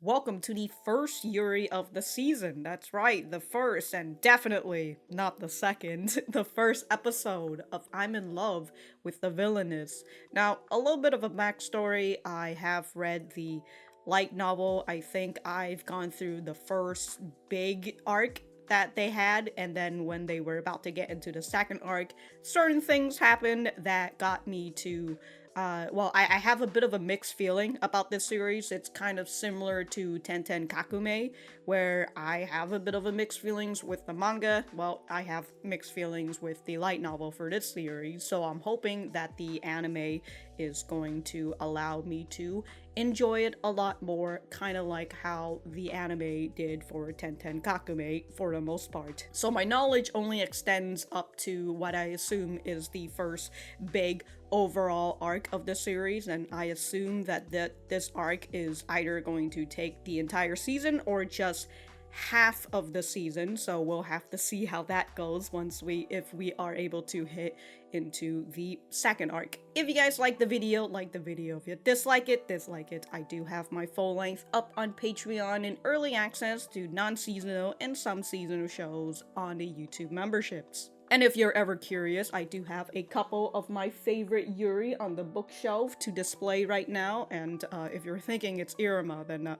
Welcome to the first Yuri of the season. That's right, the first, and definitely not the second. The first episode of I'm in Love with the Villainess. Now, a little bit of a backstory. I have read the light novel. I think I've gone through the first big arc that they had, and then when they were about to get into the second arc, certain things happened that got me to I have a bit of a mixed feeling about this series. It's kind of similar to Tenten Kakume, where I have a bit of a mixed feelings with the manga. Well, I have mixed feelings with the light novel for this series, so I'm hoping that the anime is going to allow me to enjoy it a lot more, kind of like how the anime did for Tenten Kakume for the most part. So my knowledge only extends up to what I assume is the first big overall arc of the series, and I assume that this arc is either going to take the entire season or just half of the season, so we'll have to see how that goes if we are able to hit into the second arc. If you guys like the video, like the video. If you dislike it, dislike it. I do have my full length up on Patreon and early access to non-seasonal and some seasonal shows on the YouTube memberships. And if you're ever curious, I do have a couple of my favorite Yuri on the bookshelf to display right now, and if you're thinking it's Iruma, then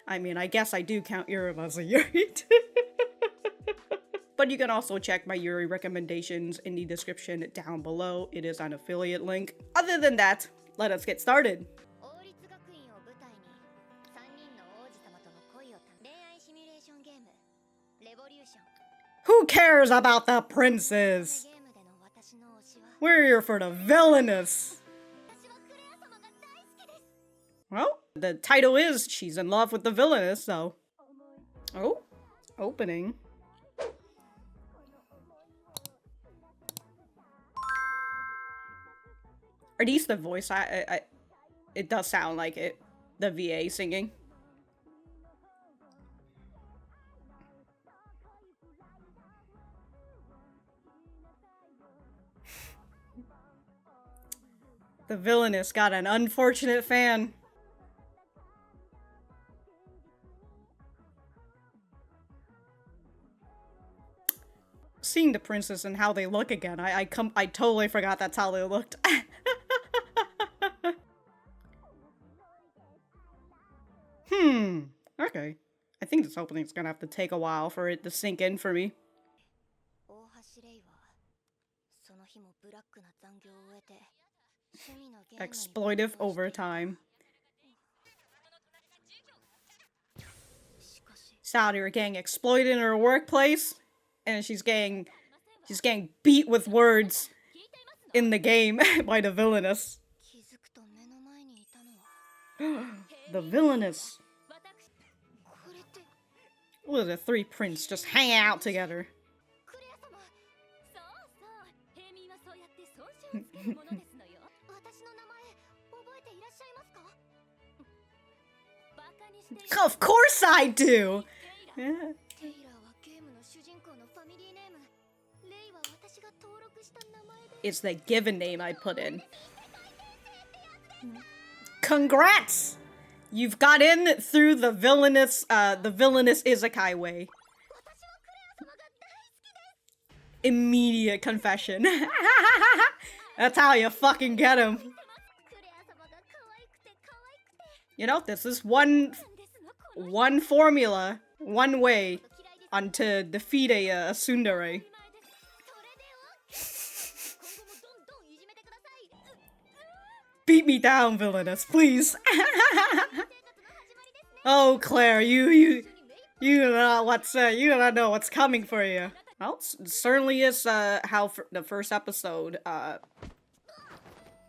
I guess I do count Iruma as a Yuri too. But you can also check my Yuri recommendations in the description down below. It is an affiliate link. Other than that, let us get started. Who cares about the princes? We're here for the Villainess. Well, the title is she's in love with the Villainess, so... Oh, opening. Are these the voice? It does sound like it. The VA singing. The Villainess got an unfortunate fan. Seeing the princess and how they look again, I totally forgot that's how they looked. Okay. I think this opening's gonna have to take a while for it to sink in for me. Exploitive overtime. Saudi are getting exploited in her workplace, and she's getting beat with words in the game by the Villainess. The Villainess. Look at the three princes just hanging out together. Of course I do! Yeah. It's the given name I put in. Congrats! You've got in through the Villainess Isekai way. Immediate confession. That's how you fucking get him. You know, this is one formula, one way to defeat a tsundere. Beat me down, Villainess, please. Oh, Claire, you do not know what's coming for you. Well, it certainly is how the first episode.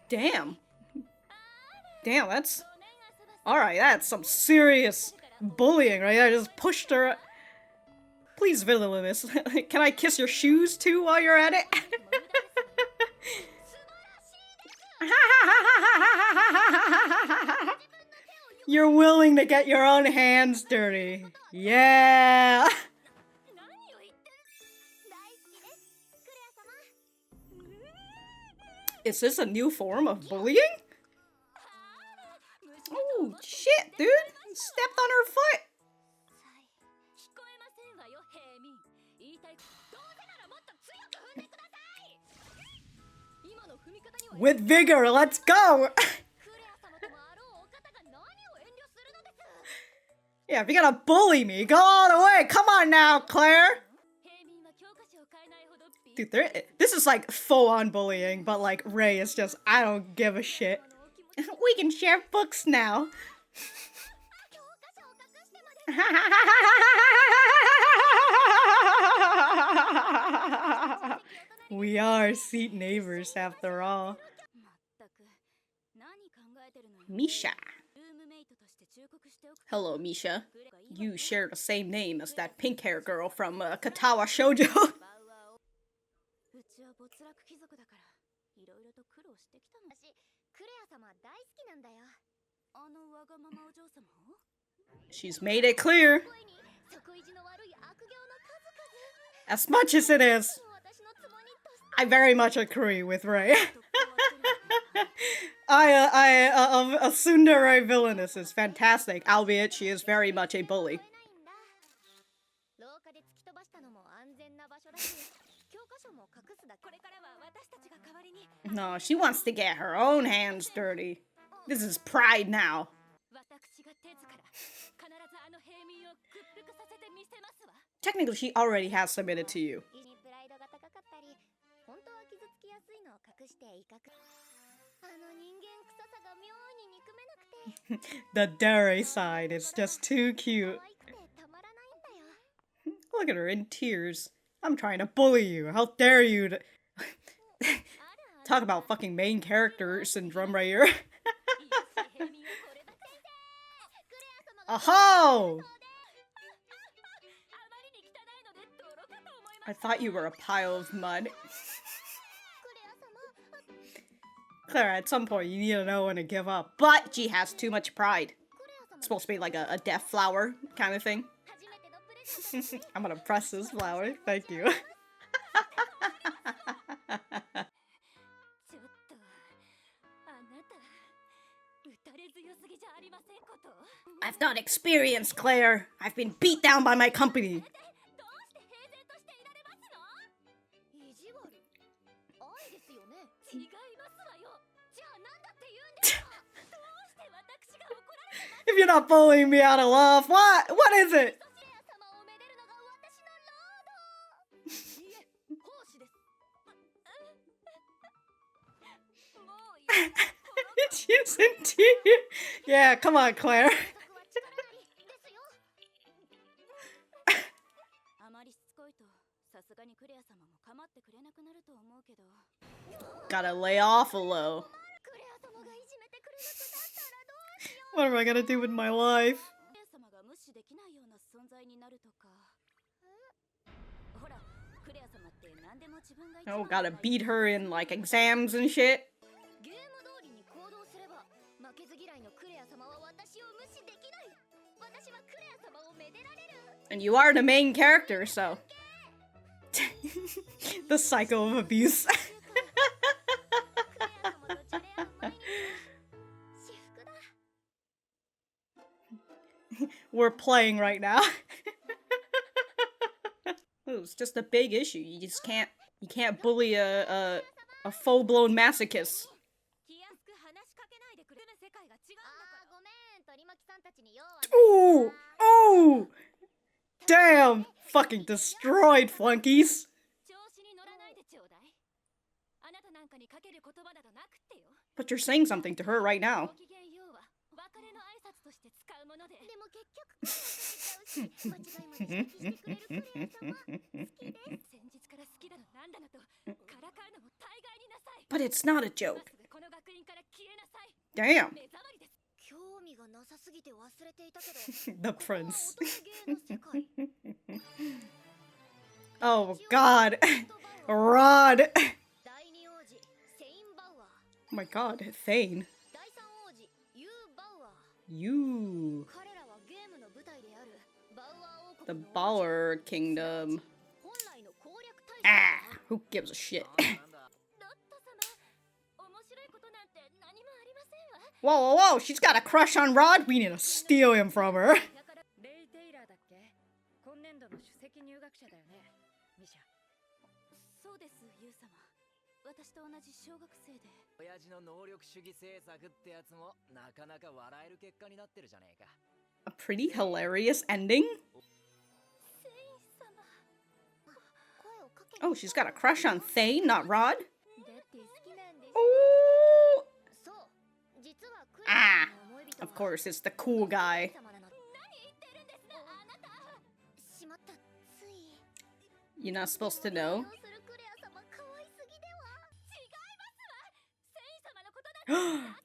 Damn, that's all right. That's some serious bullying, right? I just pushed her. Please, Villainess, can I kiss your shoes too while you're at it? You're willing to get your own hands dirty. Yeah. Is this a new form of bullying? Oh, shit, dude. Stepped on her foot! With vigor, let's go! Yeah, if you're gonna bully me, go all the way! Come on now, Claire! Dude, this is like full-on bullying, but like Rei is just, I don't give a shit. We can share books now. We are seat neighbors after all. Misha. Hello, Misha. You share the same name as that pink-haired girl from Katawa Shoujo. She's made it clear. As much as it is, I very much agree with Rei. A tsundere Villainess is fantastic, albeit she is very much a bully. No, she wants to get her own hands dirty. This is pride now. Technically, she already has submitted to you. The dere side is just too cute. Look at her in tears. I'm trying to bully you. How dare you to... Talk about fucking main character syndrome right here. Aho! I thought you were a pile of mud. Clara, at some point you need to know when to give up, but she has too much pride. It's supposed to be like a death flower kind of thing. I'm gonna press this flower, thank you. I've got experience, Claire. I've been beat down by my company. If you're not bullying me out of love, what? What is it? She's in tears. Yeah, come on, Claire. Gotta lay off a low. What am I gonna do with my life? Oh, gotta beat her in like exams and shit. And you are the main character, so... The cycle of abuse. We're playing right now. Oh, it's just a big issue. You just can't... You can't bully a full-blown masochist. Ooh! Ooh! Damn! Fucking destroyed, flunkies! But you're saying something to her right now. But it's not a joke. Damn. The prince. Oh god. Rod. Oh my god, Thane. You. The Baller Kingdom. Ah, who gives a shit? Whoa, whoa, whoa, she's got a crush on Rod? We need to steal him from her. A pretty hilarious ending? Oh, she's got a crush on Thane, not Rod? Oh! Ah! Of course, it's the cool guy. You're not supposed to know. Whoa,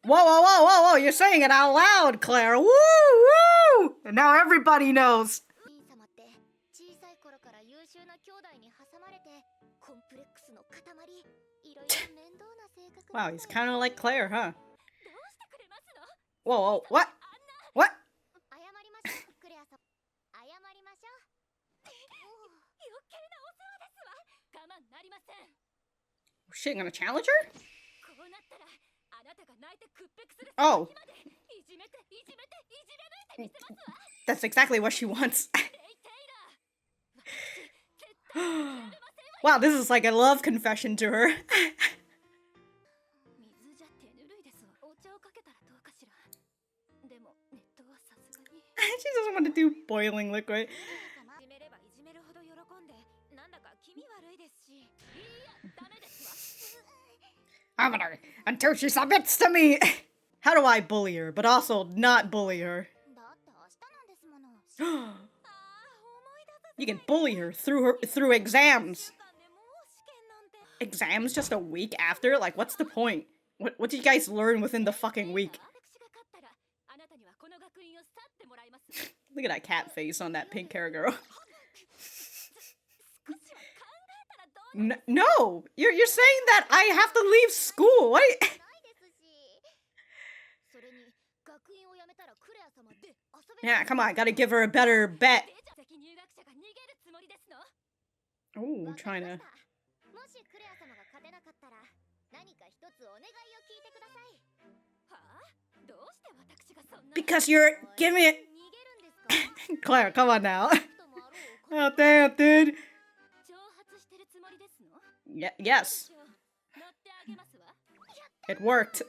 whoa, whoa, whoa, whoa! You're saying it out loud, Claire! Woo! Woo! And now everybody knows! Wow, he's kind of like Claire, huh? Whoa, whoa, what? What? Shit, gonna challenge her? Oh. That's exactly what she wants. Wow, this is like a love confession to her. She doesn't want to do boiling liquid. I'm gonna, until she submits to me. How do I bully her, but also not bully her? You can bully her through exams. Exams just a week after? Like, what's the point? What did you guys learn within the fucking week? Look at that cat face on that pink hair girl. No! You're saying that I have to leave school, what? Yeah, come on, gotta give her a better bet. Oh, trying to... Because you're giving it... Claire, come on now. Oh, damn, dude. Yes. It worked.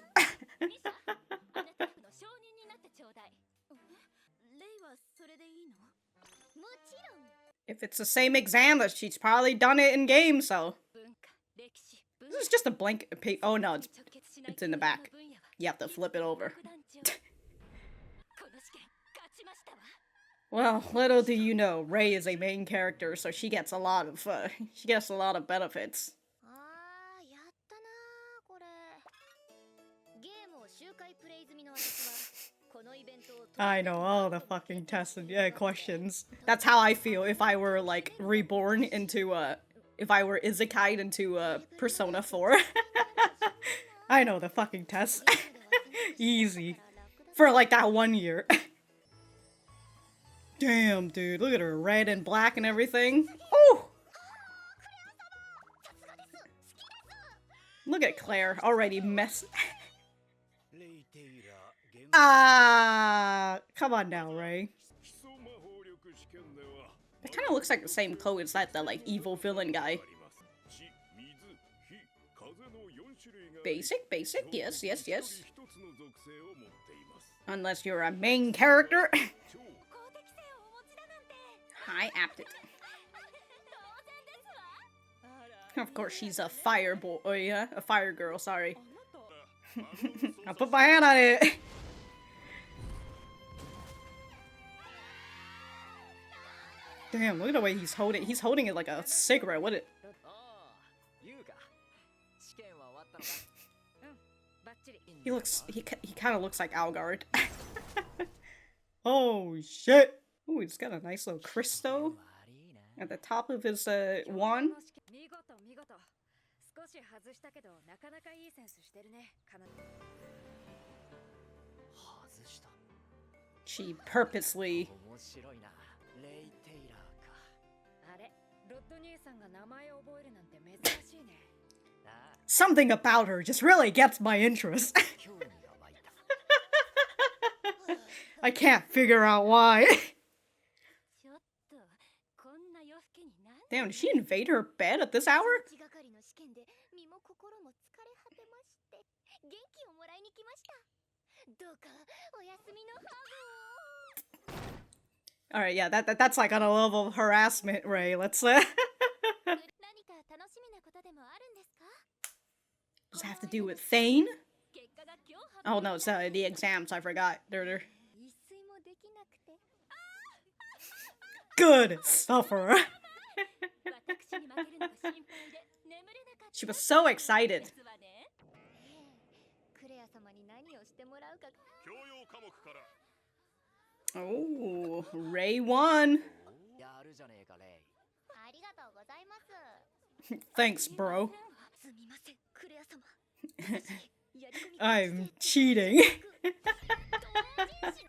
If it's the same exam, that she's probably done it in game, so... This is just a blank page. Oh no, it's in the back. You have to flip it over. Well, little do you know, Rei is a main character, so she gets a lot of benefits. I know, all the fucking tests and questions. That's how I feel if I were, like, reborn into, if I were isekai'd into, Persona 4. I know the fucking tests. Easy. For, like, that 1 year. Damn, dude, look at her, red and black and everything. Oh! Look at Claire, already mess. Come on now, Rei. It kind of looks like the same code as that, the, like, evil villain guy. Basic, yes, yes, yes. Unless you're a main character. High aptitude. Of course, she's a fire boy. Oh yeah, a fire girl. Sorry. I'll put my hand on it. Damn! Look at the way he's holding. He's holding it like a cigarette. What it? He looks. He kind of looks like Algard. Oh shit! Ooh, he's got a nice little crystal at the top of his wand. She purposely... Something about her just really gets my interest. I can't figure out why. Damn, did she invade her bed at this hour? Alright, yeah, that's like on a level of harassment, Ray. Let's Does it have to do with Thane? Oh no, it's the exams, I forgot. Good sufferer. She was so excited. Oh, Ray won. Thanks, bro. I'm cheating.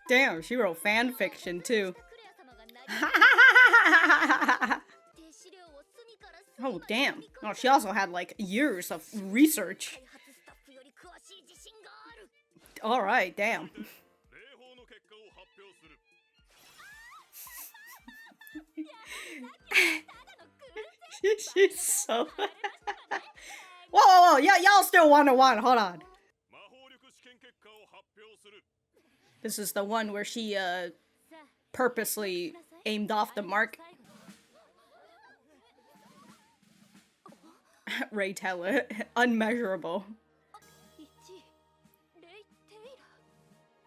Damn, she wrote fan fiction too. Oh, damn. Oh, she also had like years of research. Alright, damn. She's so... Whoa, y'all still 1-1, hold on. This is the one where she, purposely aimed off the mark. Ray Taylor, unmeasurable.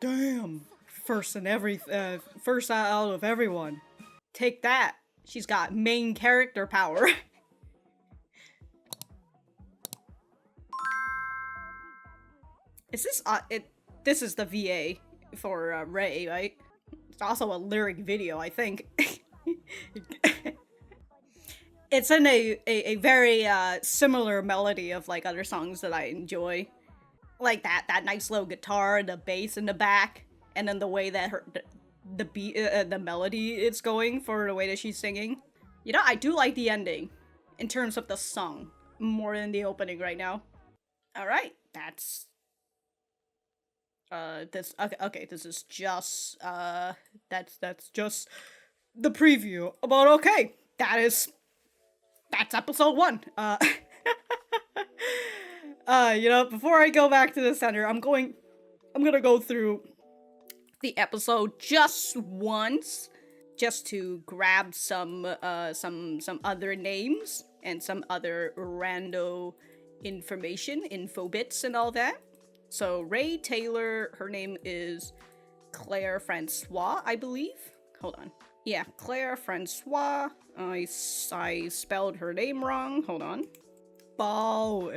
Damn, first out of everyone. Take that. She's got main character power. Is this this is the VA for Ray, right? It's also a lyric video, I think. It's in a very similar melody of like other songs that I enjoy. Like that nice low guitar, the bass in the back, and then the way that the beat, the melody is going for the way that she's singing. You know, I do like the ending in terms of the song more than the opening right now. All right, that's this okay, this is just that's just the preview. But okay, that's episode 1. You know, before I go back to the center, I'm gonna go through the episode just once, just to grab some other names and some other rando information, info bits and all that. So Ray Taylor, her name is Claire Francois, I believe. Hold on. Yeah, Claire Francois. I spelled her name wrong. Hold on. Bar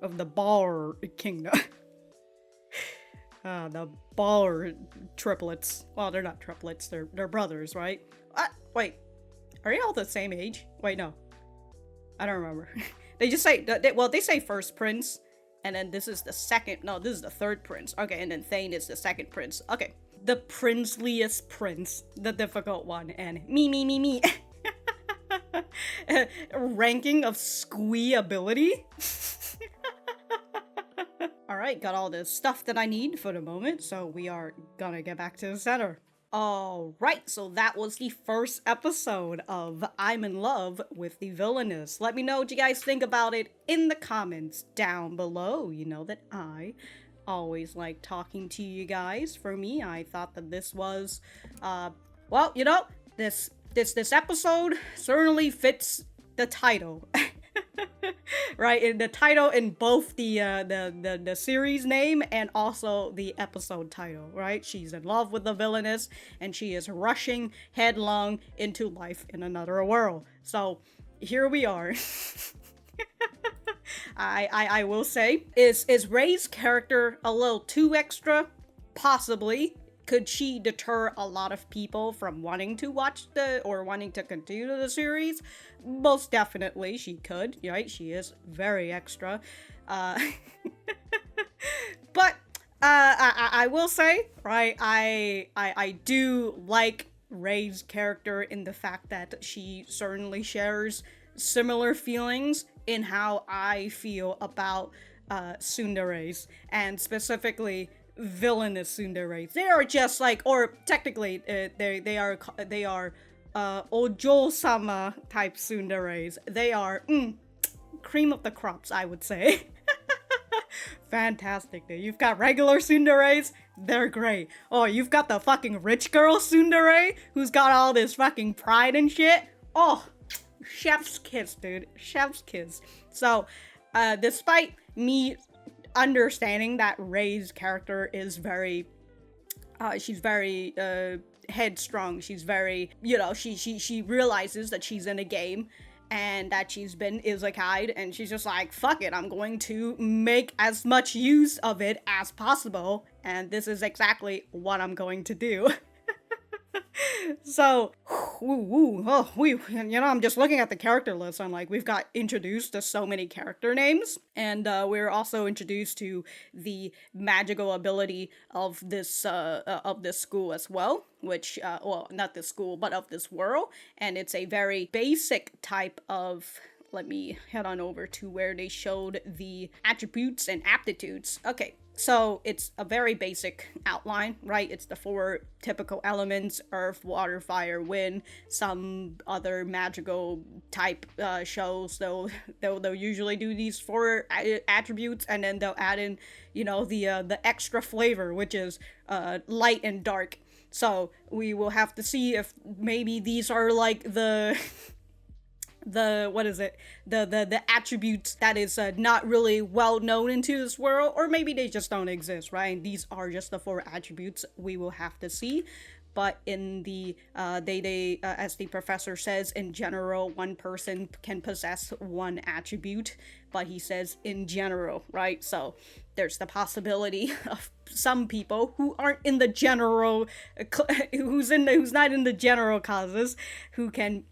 of the Bar Kingdom. The Bar triplets. Well, they're not triplets. They're brothers, right? Wait, are they all the same age? Wait, no. I don't remember. They just say, they say first prince, and then this is the second, no, this is the third prince. Okay, and then Thane is the second prince. Okay, the princeliest prince, the difficult one, and me. Ranking of squee ability. Alright, got all the stuff that I need for the moment, so we are gonna get back to the center. Alright, so that was the first episode of I'm in Love with the Villainess. Let me know what you guys think about it in the comments down below. You know that I always like talking to you guys. For me, I thought that this was, well, you know, this episode certainly fits the title. Right, in the title in both the series name and also the episode title, right? She's in love with the villainess and she is rushing headlong into life in another world. So here we are. I will say, is Ray's character a little too extra? Possibly. Could she deter a lot of people from wanting to watch wanting to continue the series? Most definitely she could, right? She is very extra. But I will say, right, I do like Ray's character in the fact that she certainly shares similar feelings in how I feel about tsunderes, and specifically villainous tsunderes. They are just like, or technically, they are Ojo-sama type tsunderes. They are cream of the crops, I would say. Fantastic, dude. You've got regular tsunderes, they're great. Oh, you've got the fucking rich girl tsundere who's got all this fucking pride and shit. Oh, chef's kiss, dude. Chef's kiss. So, despite me understanding that Rei's character is very, she's very, headstrong. She's very, she realizes that she's in a game and that she's been isekai'd, and she's just like, fuck it, I'm going to make as much use of it as possible, and this is exactly what I'm going to do. So, I'm just looking at the character list. I'm like, we've got introduced to so many character names, and we're also introduced to the magical ability of this school as well. Which, well, not this school, but of this world, and it's a very basic type of. Let me head on over to where they showed the attributes and aptitudes. Okay. So it's a very basic outline, right? It's the 4 typical elements: earth, water, fire, wind. Some other magical type shows, they'll usually do these 4 attributes, and then they'll add in, the extra flavor, which is light and dark. So we will have to see if maybe these are like the attributes that is not really well known into this world, or maybe they just don't exist, right? And these are just the 4 attributes. We will have to see. But in the as the professor says, in general, one person can possess 1 attribute, but he says in general, right? So there's the possibility of some people who aren't in the general, who's not in the general causes, who can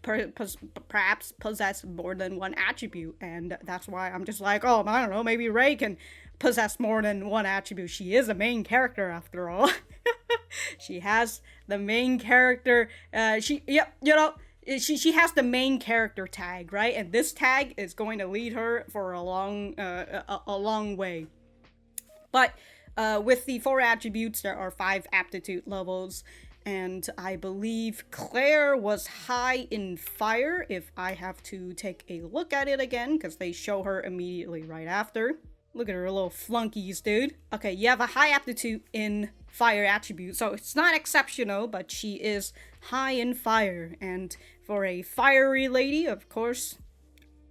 perhaps possess more than 1 attribute, and that's why I'm just like, oh, I don't know, maybe Rei can possess more than 1 attribute. She is a main character after all. She has the main character. She has the main character tag, right? And this tag is going to lead her for a long way. But with the 4 attributes, there are 5 aptitude levels, and I believe Claire was high in fire, if I have to take a look at it again, because they show her immediately right after. Look at her little flunkies, dude. Okay, you have a high aptitude in fire attribute, so it's not exceptional, but she is high in fire, and for a fiery lady, of course,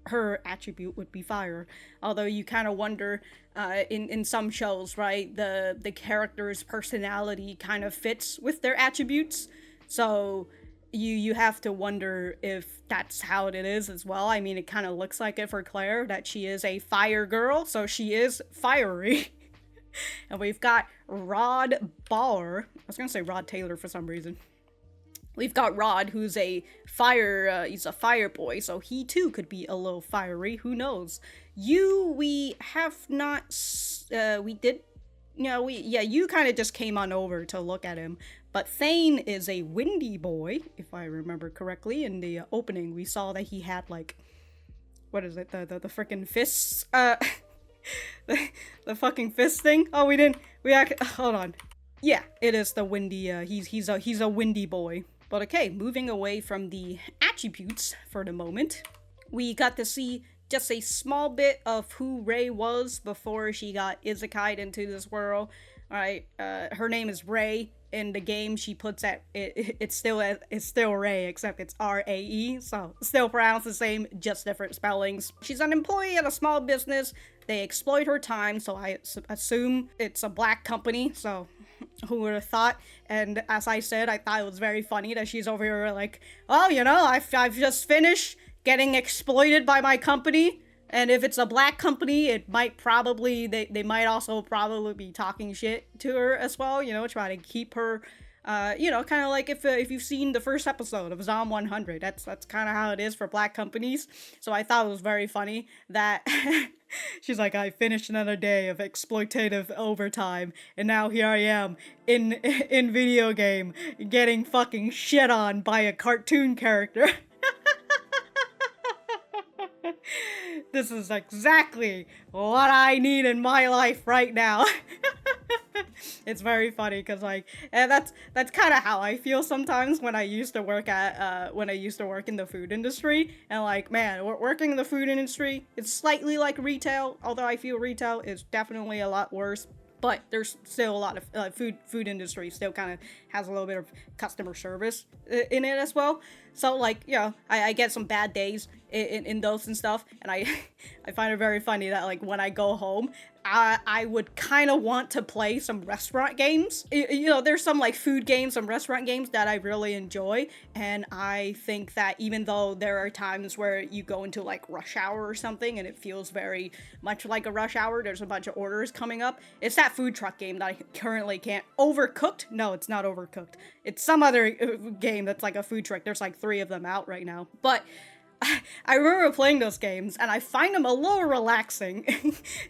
her attribute would be fire. Although you kind of wonder, in some shows, right, the character's personality kind of fits with their attributes, so you have to wonder if that's how it is as well. I mean, it kind of looks like it for Claire, that she is a fire girl, so she is fiery. And we've got Rod Barr. I was gonna say Rod Taylor for some reason. We've got Rod, who's a he's a fire boy, so he too could be a little fiery, who knows. We have not, you kind of just came on over to look at him, but Thane is a windy boy, if I remember correctly. In the opening, we saw that he had, like, what is it, the freaking fists, the fucking fist thing. Oh, hold on. Yeah, it is the windy, he's a windy boy. But okay, moving away from the attributes for the moment, we got to see just a small bit of who Rei was before she got isekai'd into this world. Alright, her name is Rei. In the game, she puts it's still Rei, except it's R-A-E, so still pronounced the same, just different spellings. She's an employee at a small business. They exploit her time, so I assume it's a black company, so who would have thought? And as I said, I thought it was very funny that she's over here like, oh, I've just finished getting exploited by my company. And if it's a black company, it might probably, they might also probably be talking shit to her as well, try to keep her, kind of like if you've seen the first episode of Zom 100, that's kind of how it is for black companies. So I thought it was very funny that she's like, I finished another day of exploitative overtime, and now here I am in video game getting fucking shit on by a cartoon character. This is exactly what I need in my life right now. It's very funny because like, and that's kind of how I feel sometimes when I used to work in the food industry. And like, man, working in the food industry, it's slightly like retail, although I feel retail is definitely a lot worse. But there's still a lot of food industry still kind of has a little bit of customer service in it as well. So like, you know, I get some bad days in those and stuff, and I I find it very funny that like when I go home, I would kind of want to play some restaurant games. You know, there's some like food games, some restaurant games that I really enjoy, and I think that even though there are times where you go into like rush hour or something and it feels very much like a rush hour, there's a bunch of orders coming up. It's that food truck game that I currently can't. Overcooked? No, it's not Overcooked. It's some other game that's like a food truck. There's like 3 of them out right now. But I remember playing those games, and I find them a little relaxing,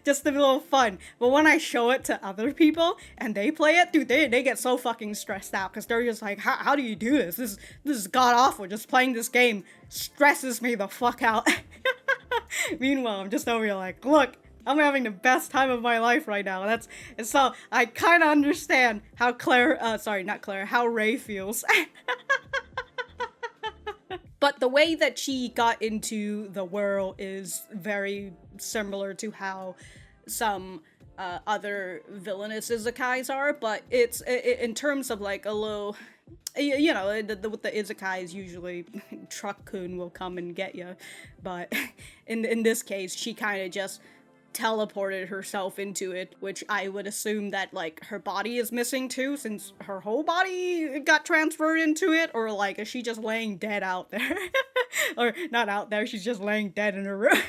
just a little fun. But when I show it to other people, and they play it, dude, they get so fucking stressed out, because they're just like, how do you do this? This is god-awful. Just playing this game stresses me the fuck out. Meanwhile, I'm just over here like, look, I'm having the best time of my life right now. And so I kind of understand how how Ray feels. But the way that she got into the world is very similar to how some other villainous izakais are, but it's in terms of like a little, you know, with the izakais usually Truck-kun will come and get you, but in this case she kind of just teleported herself into it, which I would assume that like her body is missing too, since her whole body got transferred into it, or like is she just laying dead out there? Or not out there, she's just laying dead in her room.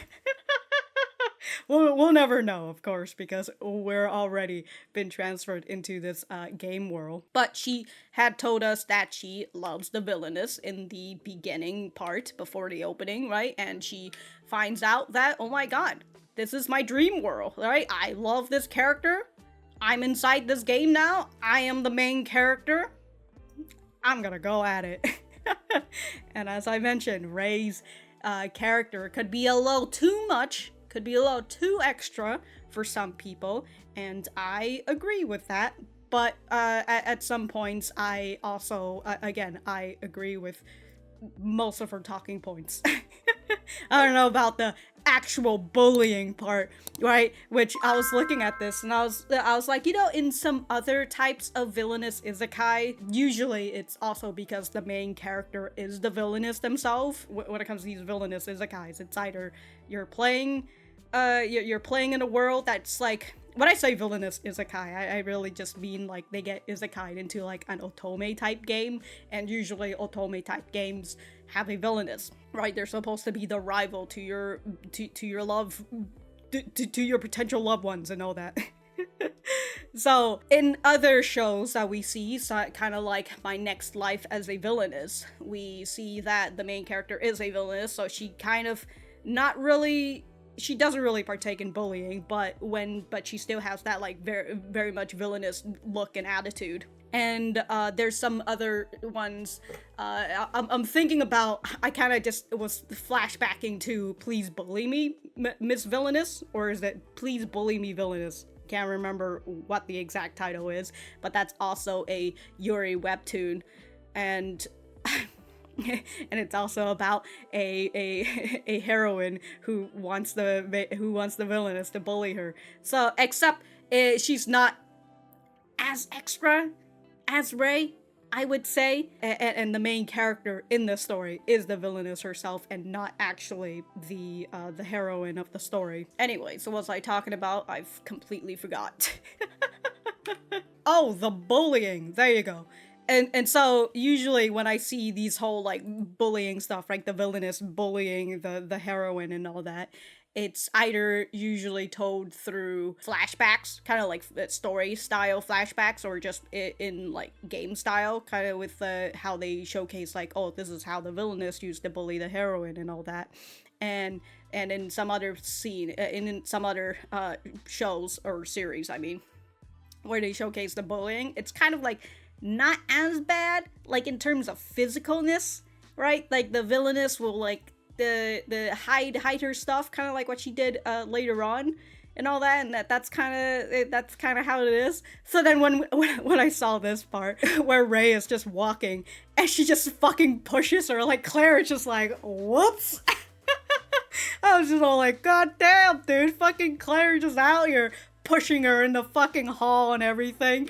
We'll never know, of course, because we're already been transferred into this game world. But she had told us that she loves the Villainess in the beginning part, before the opening, right? And she finds out that, oh my god, this is my dream world, right? I love this character. I'm inside this game now. I am the main character. I'm gonna go at it. And as I mentioned, Ray's character could be a little too much, could be a little too extra for some people, and I agree with that. But at some points, I also, again, I agree with most of her talking points. I don't know about the actual bullying part, right? Which I was looking at this and I was like, you know, in some other types of villainous isekai, usually it's also because the main character is the villainous themselves. When it comes to these villainous isekais, it's either you're playing in a world that's like, when I say villainous isekai, I really just mean like they get isekai'd into like an otome type game, and usually otome type games have a villainous, right? They're supposed to be the rival to your love, to your potential loved ones and all that. So in other shows that we see, so kind of like My Next Life as a Villainess, we see that the main character is a villainess, so she kind of she doesn't really partake in bullying, but she still has that like very, very much villainous look and attitude. And there's some other ones I'm thinking about. I kind of just was flashbacking to Please Bully Me, Miss Villainous, or is it Please Bully Me Villainous? Can't remember what the exact title is, but that's also a Yuri webtoon, and and it's also about a heroine who wants the villainess to bully her. So except she's not as extra as Ray, I would say, and the main character in the story is the villainess herself and not actually the heroine of the story. Anyway, so what was I talking about? I've completely forgot. Oh, the bullying. There you go. And so usually when I see these whole like bullying stuff, like the villainous bullying the heroine and all that, it's either usually told through flashbacks, kind of like story style flashbacks, or just in like game style, kind of with how they showcase like, oh, this is how the villainess used to bully the heroine and all that. And in some other scene, in some other shows or series, I mean, where they showcase the bullying, it's kind of like not as bad, like in terms of physicalness, right? Like the villainess will like the hide her stuff, kind of like what she did later on and all that, and that's kind of how it is. So then when I saw this part where Rei is just walking and she just fucking pushes her, like Claire is just like, whoops. I was just all like, god damn, dude, fucking Claire just out here pushing her in the fucking hall and everything.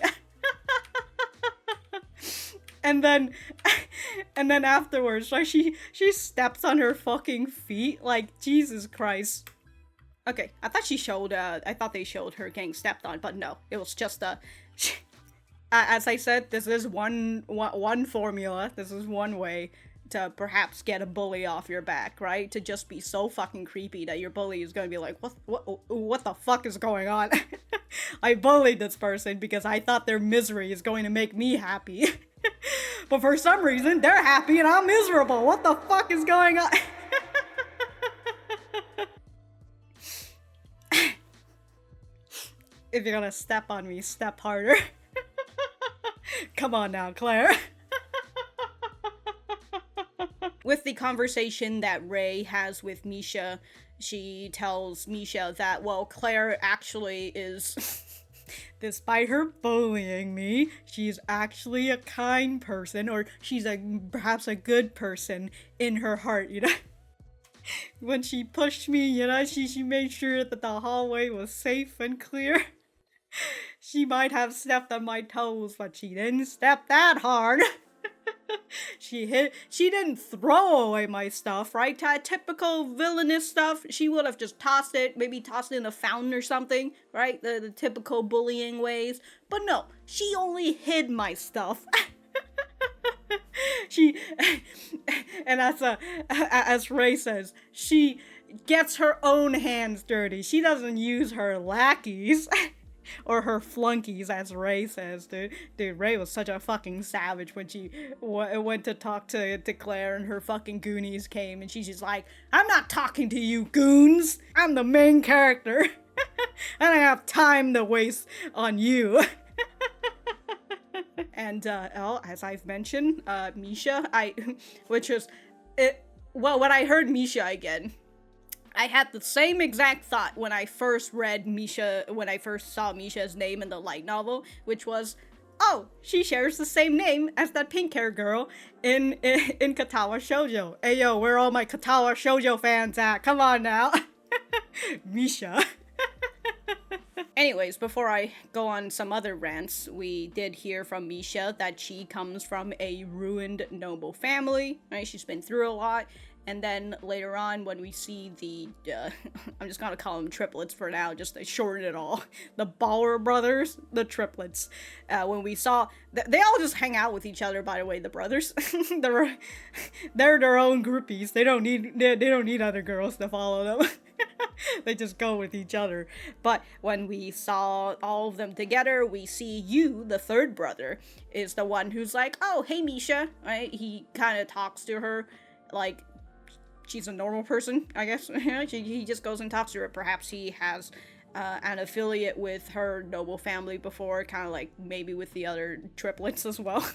And then afterwards, like she steps on her fucking feet, like Jesus Christ. Okay, I thought they showed her getting stepped on, but no, it was just as I said, this is one formula. This is one way to perhaps get a bully off your back, right? To just be so fucking creepy that your bully is gonna be like, what the fuck is going on? I bullied this person because I thought their misery is going to make me happy. But for some reason, they're happy and I'm miserable. What the fuck is going on? If you're gonna step on me, step harder. Come on now, Claire. With the conversation that Rei has with Misha, she tells Misha that, well, Claire actually is... Despite her bullying me, she's actually a kind person, or she's perhaps a good person in her heart, you know? When she pushed me, you know, she made sure that the hallway was safe and clear. She might have stepped on my toes, but she didn't step that hard. She didn't throw away my stuff, right? Typical villainous stuff. She would have just tossed it, maybe tossed it in a fountain or something, right? The typical bullying ways. But no, she only hid my stuff. And as Rei says, she gets her own hands dirty. She doesn't use her lackeys. Or her flunkies, as Rei says, dude. Dude, Rei was such a fucking savage when she went to talk to Claire and her fucking goonies came and she's just like, I'm not talking to you goons! I'm the main character! I don't have time to waste on you! And, as I've mentioned, Misha, when I heard Misha again, I had the same exact thought when I first saw Misha's name in the light novel, which was, oh, she shares the same name as that pink hair girl in Katawa Shoujo. Hey yo, where are all my Katawa Shoujo fans at? Come on now. Misha. Anyways, before I go on some other rants, we did hear from Misha that she comes from a ruined noble family, right? She's been through a lot. And then later on, when we see the, I'm just gonna call them triplets for now, just to shorten it all. The Bauer brothers, the triplets. When we saw, they all just hang out with each other, by the way, the brothers. they're their own groupies. They don't need other girls to follow them. They just go with each other. But when we saw all of them together, we see you, the third brother, is the one who's like, oh, hey, Misha, right? He kind of talks to her like she's a normal person, I guess. He just goes and talks to her. Perhaps he has an affiliate with her noble family before, kind of like maybe with the other triplets as well.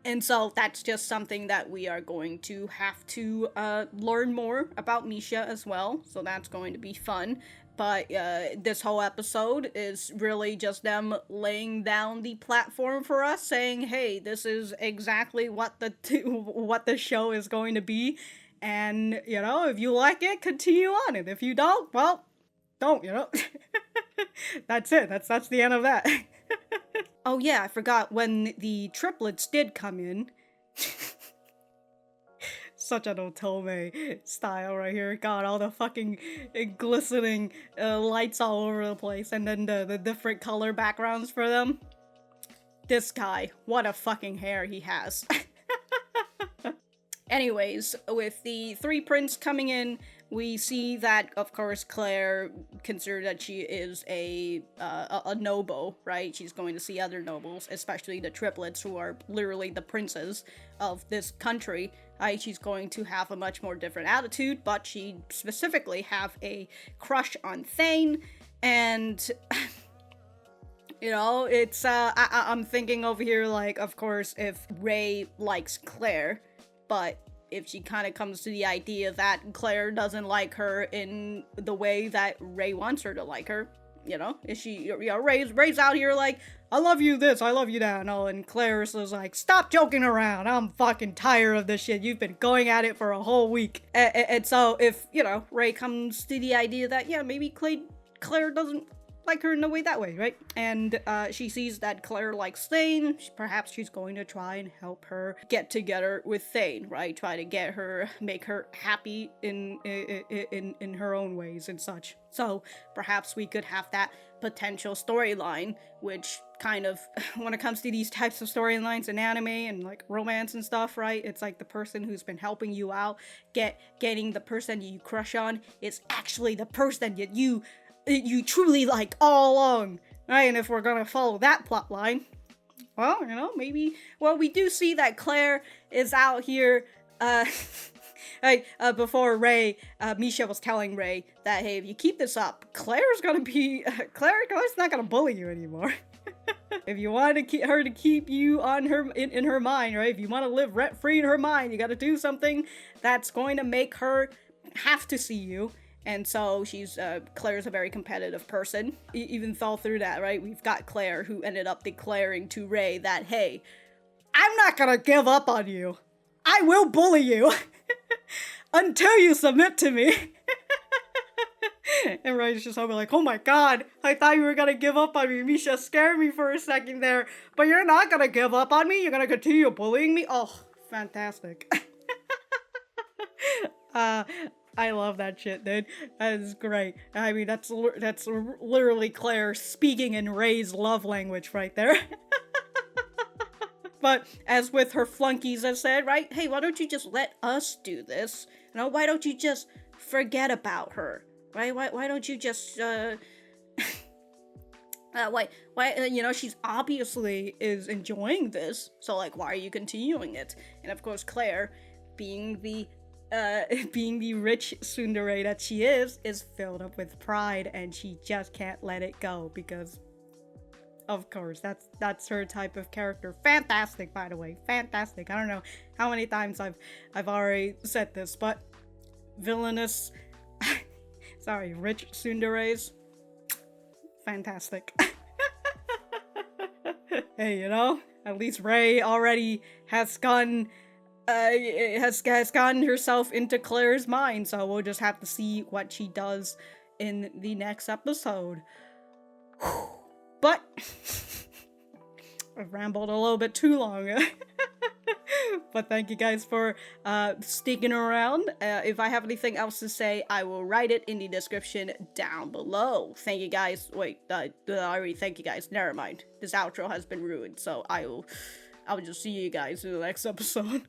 And so that's just something that we are going to have to learn more about Misha as well. So that's going to be fun. But this whole episode is really just them laying down the platform for us, saying, hey, this is exactly what the show is going to be. And, you know, if you like it, continue on. And if you don't, well, don't, you know. That's it. That's the end of that. Oh yeah, I forgot when the triplets did come in. Such an Otome style right here. God, all the fucking glistening lights all over the place. And then the different color backgrounds for them. This guy, what a fucking hair he has. Anyways, with the three prints coming in, we see that, of course, Claire considered that she is a noble, right? She's going to see other nobles, especially the triplets, who are literally the princes of this country. She's going to have a much more different attitude, but she specifically have a crush on Thane, and... You know, it's, I'm thinking over here, like, of course, if Rei likes Claire, but if she kind of comes to the idea that Claire doesn't like her in the way that Rei wants her to like her. You know, is she, you know, Ray's out here like, I love you this, I love you that, and all, and Claire's is like, stop joking around, I'm fucking tired of this shit, you've been going at it for a whole week. And so if, you know, Rei comes to the idea that, yeah, maybe Claire doesn't like her in a way that way, right? And she sees that Claire likes Thane, perhaps she's going to try and help her get together with Thane, right? Try to get her, make her happy in her own ways and such. So perhaps we could have that potential storyline, which kind of, when it comes to these types of storylines in anime and like romance and stuff, right? It's like the person who's been helping you out, getting the person you crush on is actually the person that you truly like all along, right? And if we're gonna follow that plot line, well, you know, maybe, well, we do see that Claire is out here, like, before Rei, Misha was telling Rei that, hey, if you keep this up, Claire's not gonna bully you anymore. If you want to keep her to keep you on her, in her mind, right? If you want to live rent-free in her mind, you gotta do something that's going to make her have to see you. And so Claire's a very competitive person. Even though through that, right, we've got Claire who ended up declaring to Rei that, hey, I'm not gonna give up on you. I will bully you until you submit to me. And Rei's just over like, oh my god, I thought you were gonna give up on me. Misha scared me for a second there, but you're not gonna give up on me? You're gonna continue bullying me? Oh, fantastic. I love that shit, dude. That is great. I mean, that's literally Claire speaking in Rei's love language right there. But as with her flunkies, I said, right? Hey, why don't you just let us do this? You know, why don't you just forget about her? Right? Why don't you just, you know, she's obviously is enjoying this. So, like, why are you continuing it? And of course, Claire, being the rich tsundere that she is filled up with pride, and she just can't let it go because, of course, that's her type of character. Fantastic, by the way, fantastic. I don't know how many times I've already said this, but villainous, sorry, rich tsunderes, fantastic. Hey, you know, at least Rei already has gotten herself into Claire's mind, so we'll just have to see what she does in the next episode. But I've rambled a little bit too long. But thank you guys for sticking around. If I have anything else to say, I will write it in the description down below. Thank you guys. Wait, I already thank you guys. Never mind. This outro has been ruined, so I will just see you guys in the next episode.